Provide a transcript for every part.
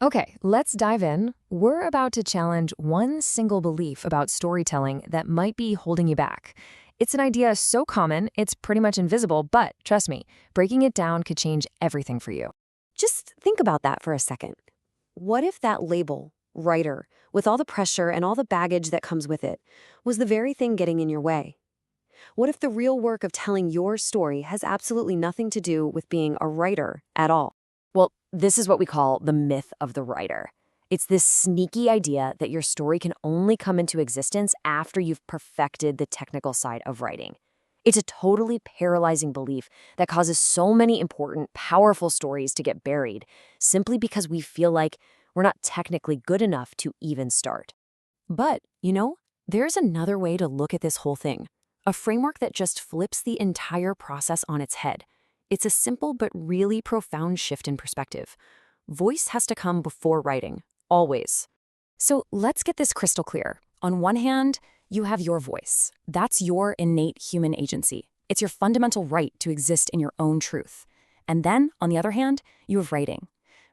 Okay, let's dive in. We're about to challenge one single belief about storytelling that might be holding you back. It's an idea so common, it's pretty much invisible, but trust me, breaking it down could change everything for you. Just think about that for a second. What if that label, writer, with all the pressure and all the baggage that comes with it, was the very thing getting in your way? What if the real work of telling your story has absolutely nothing to do with being a writer at all? Well, this is what we call the myth of the writer. It's this sneaky idea that your story can only come into existence after you've perfected the technical side of writing. It's a totally paralyzing belief that causes so many important, powerful stories to get buried simply because we feel like we're not technically good enough to even start. But, there's another way to look at this whole thing, a framework that just flips the entire process on its head. It's a simple but really profound shift in perspective. Voice has to come before writing, always. So let's get this crystal clear. On one hand, you have your voice. That's your innate human agency. It's your fundamental right to exist in your own truth. And then, on the other hand, you have writing.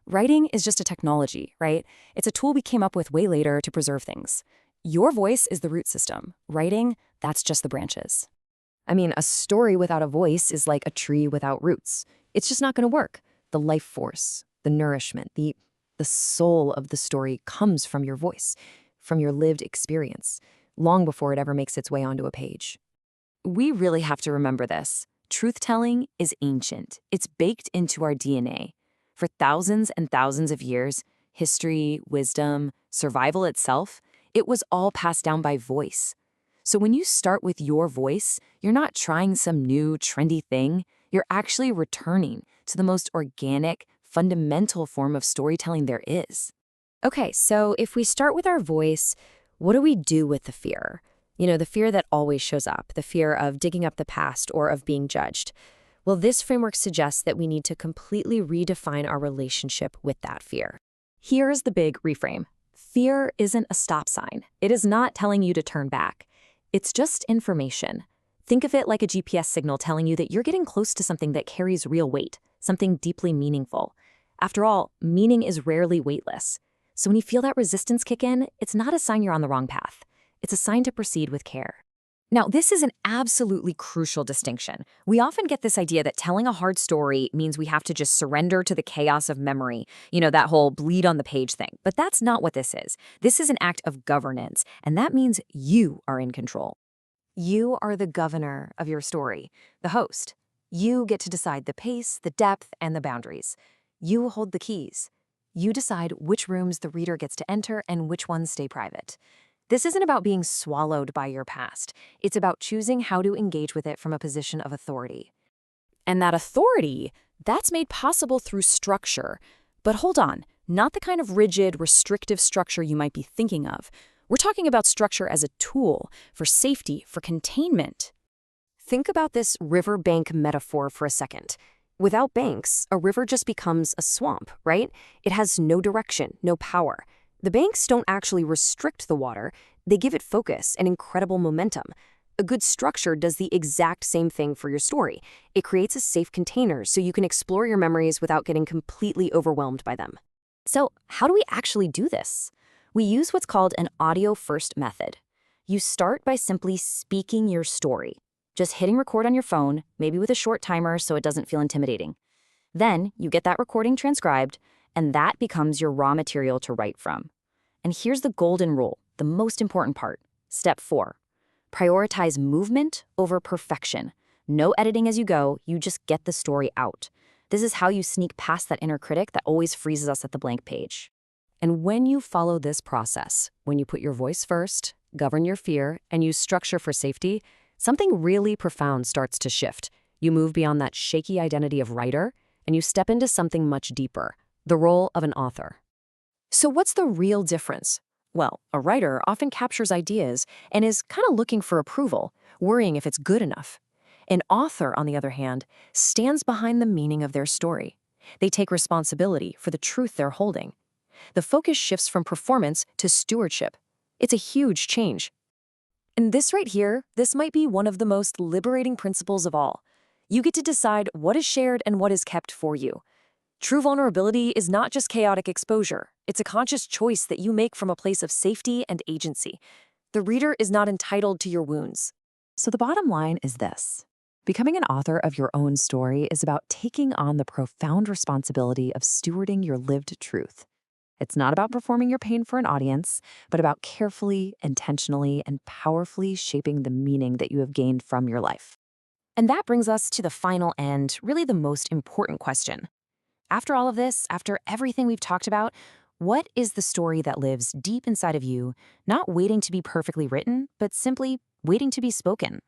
Writing is just a technology, right? It's a tool we came up with way later to preserve things. Your voice is the root system. Writing, that's just the branches. I mean, a story without a voice is like a tree without roots. It's just not going to work. The life force, the nourishment, the soul of the story comes from your voice, from your lived experience, long before it ever makes its way onto a page. We really have to remember this. Truth-telling is ancient. It's baked into our DNA. For thousands and thousands of years, history, wisdom, survival itself, it was all passed down by voice. So when you start with your voice, you're not trying some new, trendy thing. You're actually returning to the most organic, fundamental form of storytelling there is. Okay, so if we start with our voice, what do we do with the fear? The fear that always shows up, the fear of digging up the past or of being judged. Well, this framework suggests that we need to completely redefine our relationship with that fear. Here's the big reframe. Fear isn't a stop sign. It is not telling you to turn back. It's just information. Think of it like a GPS signal telling you that you're getting close to something that carries real weight, something deeply meaningful. After all, meaning is rarely weightless. So when you feel that resistance kick in, it's not a sign you're on the wrong path. It's a sign to proceed with care. Now, this is an absolutely crucial distinction. We often get this idea that telling a hard story means we have to just surrender to the chaos of memory, that whole bleed on the page thing. But that's not what this is. This is an act of governance, and that means you are in control. You are the governor of your story, the host. You get to decide the pace, the depth, and the boundaries. You hold the keys. You decide which rooms the reader gets to enter and which ones stay private. This isn't about being swallowed by your past. It's about choosing how to engage with it from a position of authority. And that authority, that's made possible through structure. But hold on, not the kind of rigid, restrictive structure you might be thinking of. We're talking about structure as a tool for safety, for containment. Think about this riverbank metaphor for a second. Without banks, a river just becomes a swamp, right? It has no direction, no power. The banks don't actually restrict the water, they give it focus and incredible momentum. A good structure does the exact same thing for your story. It creates a safe container so you can explore your memories without getting completely overwhelmed by them. So, how do we actually do this? We use what's called an audio-first method. You start by simply speaking your story, just hitting record on your phone, maybe with a short timer so it doesn't feel intimidating. Then, you get that recording transcribed, and that becomes your raw material to write from. And here's the golden rule, the most important part. Step 4. Prioritize movement over perfection. No editing as you go, you just get the story out. This is how you sneak past that inner critic that always freezes us at the blank page. And when you follow this process, when you put your voice first, govern your fear, and use structure for safety, something really profound starts to shift. You move beyond that shaky identity of writer, and you step into something much deeper, the role of an author. So what's the real difference? Well, a writer often captures ideas and is kind of looking for approval, worrying if it's good enough. An author, on the other hand, stands behind the meaning of their story. They take responsibility for the truth they're holding. The focus shifts from performance to stewardship. It's a huge change. And this right here, this might be one of the most liberating principles of all. You get to decide what is shared and what is kept for you. True vulnerability is not just chaotic exposure. It's a conscious choice that you make from a place of safety and agency. The reader is not entitled to your wounds. So the bottom line is this. Becoming an author of your own story is about taking on the profound responsibility of stewarding your lived truth. It's not about performing your pain for an audience, but about carefully, intentionally, and powerfully shaping the meaning that you have gained from your life. And that brings us to the final and really the most important question. After all of this, after everything we've talked about, what is the story that lives deep inside of you, not waiting to be perfectly written, but simply waiting to be spoken?